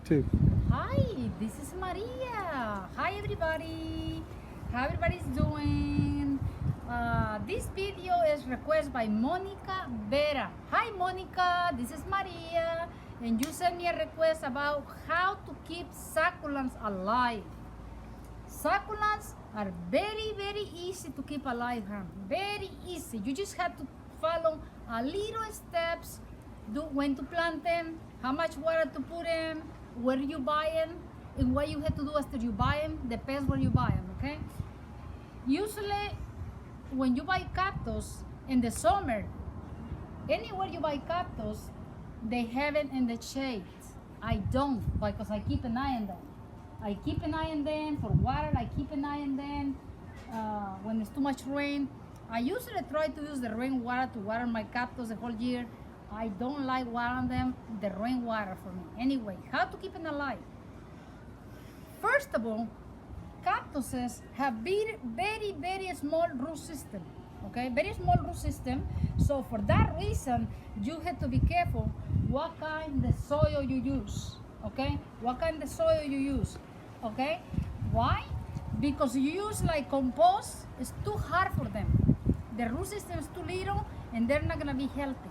Two. Hi, this is Maria. Hi everybody. How everybody's doing? This video is requested by Monica Vera. Hi Monica, this is Maria, and you sent me a request about how to keep succulents alive. Succulents are very easy to keep alive, huh? Very easy. You just have to follow a little steps. Do when to plant them, how much water to put them, where you buy them, and what you have to do after you buy them. Depends where you buy them. Okay. Usually, when you buy cactus in the summer, anywhere you buy cactus, they have it in the shade. I don't, because I keep an eye on them. I keep an eye on them for water. I keep an eye on them when it's too much rain. I usually try to use the rainwater to water my cactus the whole year. I don't like watering them, the rainwater for me. Anyway, how to keep them alive? First of all, cactuses have very small root system. Okay, very small root system. So for that reason, you have to be careful what kind of soil you use. Okay, what kind of soil you use. Okay, why? Because you use like compost, it's too hard for them. The root system is too little, and they're not gonna be healthy.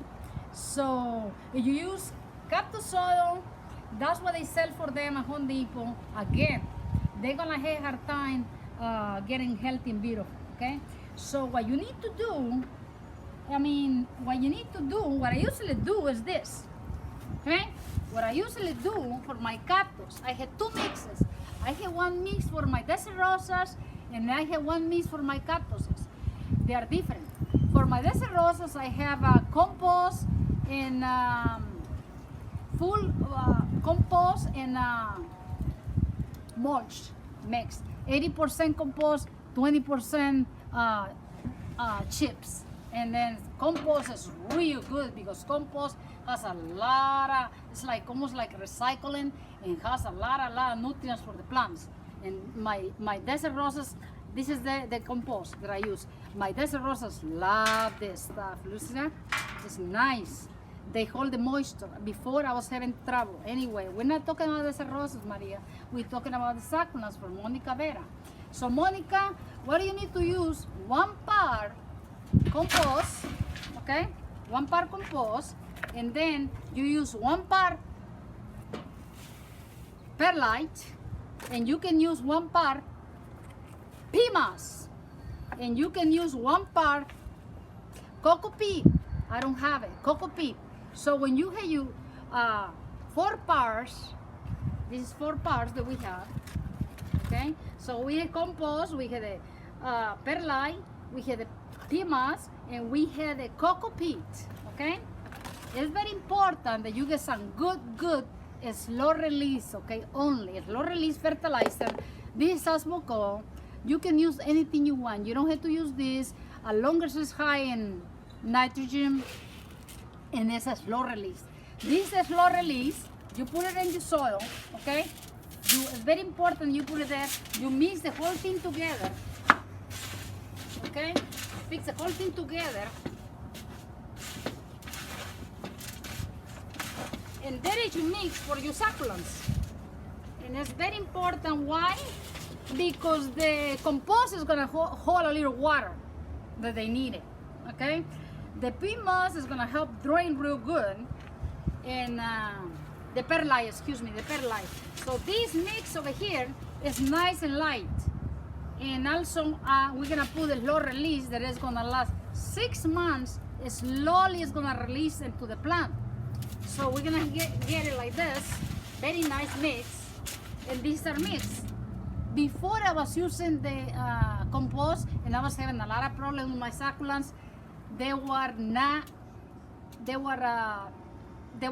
So if you use cactus soil, that's what they sell for them at Home Depot. Again, they're gonna have a hard time getting healthy and beautiful. Okay, so what you need to do, what I usually do is this. Okay, what I usually do for my cactus, I have two mixes. I have one mix for my desert rosas, and I have one mix for my cactuses. They are different. For my desert rosas, I have compost and full compost and mulch mixed. 80% compost, 20% chips. And then compost is real good because compost has a lot of, it's like almost like recycling, and has a lot of nutrients for the plants. And my desert roses, this is the compost that I use. My desert roses love this stuff. Listen, it's nice. They hold the moisture. Before I was having trouble. Anyway, we're not talking about desert roses, Maria. We're talking about the succulents for Monica Vera. So Monica, what do you need to use? 1 part compost, okay? 1 part compost, and then you use 1 part perlite, and you can use 1 part PMAS, and you can use 1 part cocoa peat. I don't have it, cocoa peat. So when you have 4 parts, this is 4 parts that we have. Okay, so we have compost, we have the perlite, we have the PMAS, and we have the cocoa peat. Okay, it's very important that you get some good slow release. Okay, only slow release fertilizer. This is Asmoco. You can use anything you want. You don't have to use this as long as it's high in nitrogen, and it's a slow release. This is a slow release. You put it in the soil. Okay. It's very important you put it there. You mix the whole thing together. Okay? Mix the whole thing together. And there is your mix for your succulents. And it's very important. Why? Because the compost is going to hold a little water that they need it. Okay? The PMOS is going to help drain real good. And the perlite, the perlite. So this mix over here is nice and light. And also we're gonna put a slow release that is gonna last 6 months. Slowly it's gonna release into the plant. So we're gonna get it like this, very nice mix. And these are mixed. Before I was using the compost, and I was having a lot of problems with my succulents. They were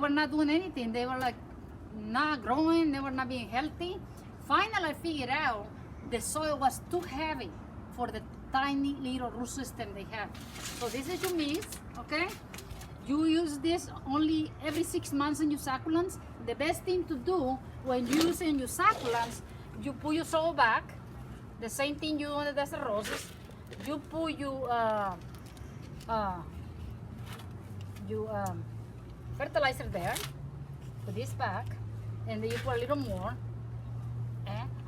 not doing anything. They were like not growing, they were not being healthy. Finally I figured out the soil was too heavy for the tiny little root system they have. So this is your mix, okay? You use this only every 6 months in your succulents. The best thing to do when using your succulents, you put your soil back, the same thing you do on the desert roses. You put your fertilizer there, put this back, and then you put a little more.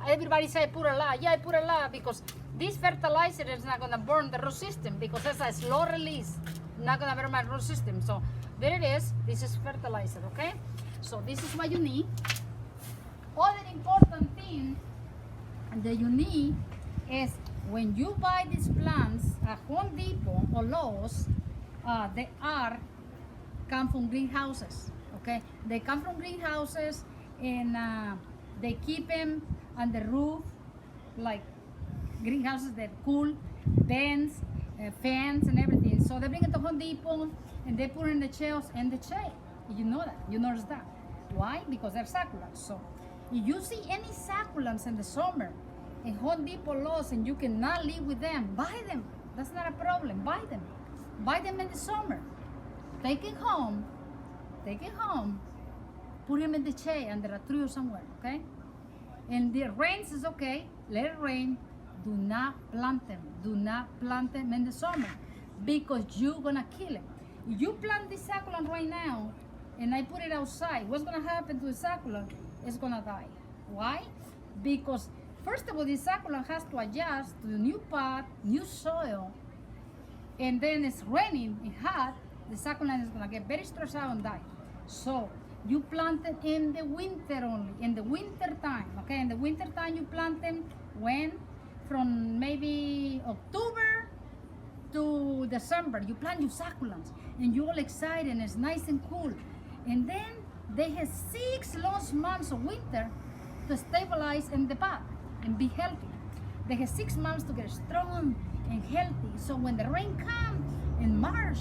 Everybody say put a lot. Yeah, I put a lot because this fertilizer is not gonna burn the root system because it's a slow release, not gonna burn my root system. So there it is. This is fertilizer, okay? So this is what you need. Other important thing that you need is when you buy these plants at Home Depot or Lowe's, they come from greenhouses, okay? They come from greenhouses and they keep them on the roof, like greenhouses that cool, vents, fans and everything. So they bring it to Home Depot and they put it in the shelves and the shade. You know that, you notice that. Why? Because they're succulents. So if you see any succulents in the summer in Home Depot, Lowe's, and you cannot live with them, buy them. That's not a problem. Buy them. Buy them in the summer. Take it home. Put them in the shade under a tree or somewhere, okay? And the rains is okay. Let it rain. Do not plant them. Do not plant them in the summer because you're gonna kill them. If you plant this succulent right now and I put it outside, what's gonna happen to the succulent? It's gonna die. Why? Because first of all, the succulent has to adjust to the new pot, new soil, and then it's raining, it's hot, the succulent is gonna get very stressed out and die. So you plant it in the winter only, in the winter time, okay? In the winter time you plant them when? From maybe October to December. You plant your succulents and you're all excited and it's nice and cool. And then they have 6 long months of winter to stabilize in the pot and be healthy. They have 6 months to get strong and healthy. So when the rain comes in March,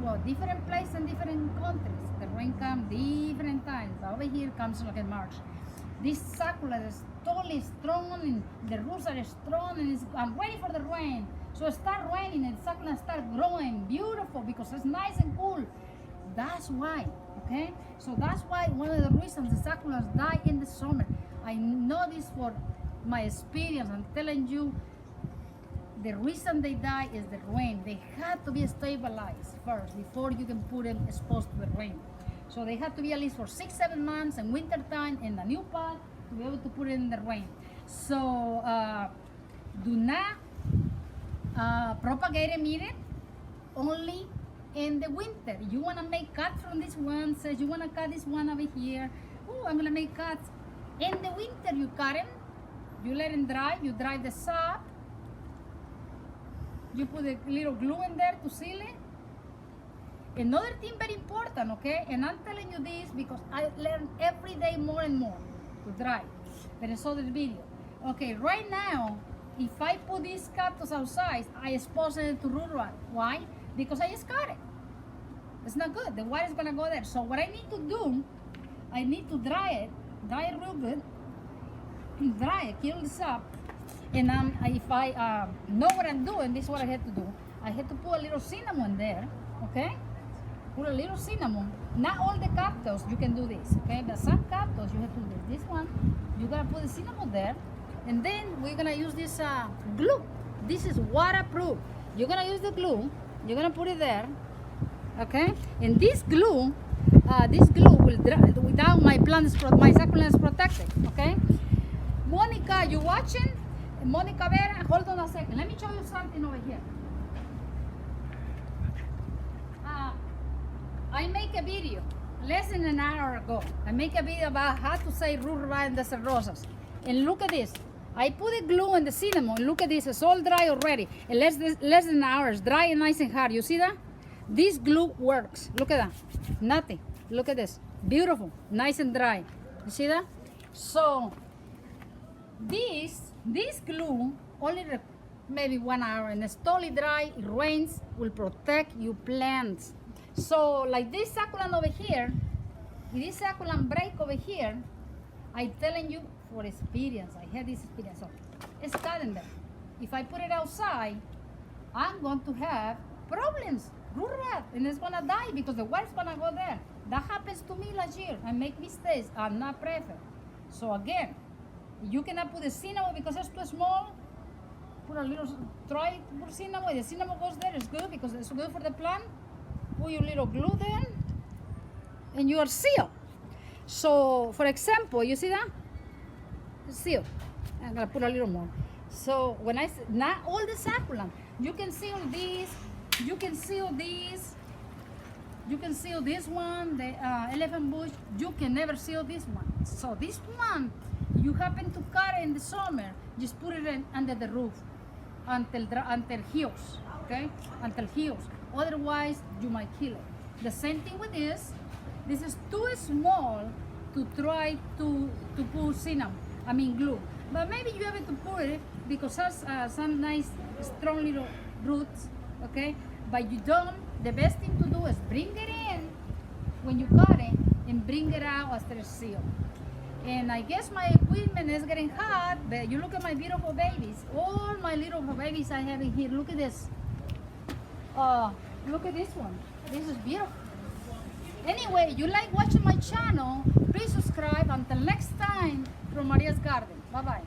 well, different places and different countries, the rain comes different times. Over here comes like in March. This succulent is totally strong and the roots are strong and I'm ready for the rain. So it start raining and succulent start growing beautiful because it's nice and cool. That's why, okay? So that's why one of the reasons the succulents die in the summer. I know this for my experience. I'm telling you, the reason they die is the rain. They have to be stabilized first before you can put them exposed to the rain. So they have to be at least for 6-7 months in winter time in the new pot to be able to put it in the rain. So do not propagate and eat it only in the winter. You want to make cuts from this one, says you want to cut this one over here. Oh, I'm going to make cuts. In the winter you cut them, you let them dry, you dry the sap, you put a little glue in there to seal it. Another thing very important, okay, and I'm telling you this because I learn every day more and more to dry. There is other video. Okay, right now, if I put this cactus outside, I expose it to root rot. Why? Because I just cut it. It's not good. The water is gonna go there. So what I need to do, I need to dry it real good, dry it, kill this up. And if I know what I'm doing, this is what I had to do. I had to put a little cinnamon there, okay? Put a little cinnamon. Not all the cactus you can do this, okay? But some cactus you have to do this. This one, you're gonna put the cinnamon there, and then we're gonna use this glue. This is waterproof. You're gonna use the glue. You're gonna put it there, okay? And this glue will dry without my plants, my succulents protected, okay? Monica, you watching? Monica Vera, hold on a second. Let me show you something over here. I make a video less than an hour ago. I make a video about how to say root rot in desert roses. And look at this. I put the glue and the cinnamon. Look at this. It's all dry already. In less than an hour. It's dry and nice and hard. You see that? This glue works. Look at that. Nothing. Look at this. Beautiful. Nice and dry. You see that? So this glue only maybe 1 hour and it's totally dry. It rains. Will protect your plants. So like this succulent over here, this succulent break over here, I'm telling you for experience. I had this experience. So it's cutting there. If I put it outside, I'm going to have problems, root rot, and it's gonna die because the water's gonna go there. That happens to me last year. I make mistakes. I'm not perfect. So again, you cannot put the cinnamon because it's too small. Put a little, try to put cinnamon. The cinnamon goes there. It's good because it's good for the plant. Put your little glue there, and you are sealed. So, for example, you see that? Seal. I'm gonna put a little more. So when not all the succulent, you can seal these, you can seal these, you can seal this one, the elephant bush. You can never seal this one. So this one, you happen to cut it in the summer, just put it under the roof until heals, okay? Until heals. Otherwise, you might kill it. The same thing with this. This is too small to try to put glue. But maybe you have to put it because it has some nice strong little roots, okay? But you don't, the best thing to do is bring it in when you cut it and bring it out after it's sealed. And I guess my equipment is getting hot, but you look at my beautiful babies. All my little babies I have in here. Look at this. Look at this one. This is beautiful. Anyway, you like watching my channel, please subscribe. Until next time, from Maria's Garden. Bye-bye.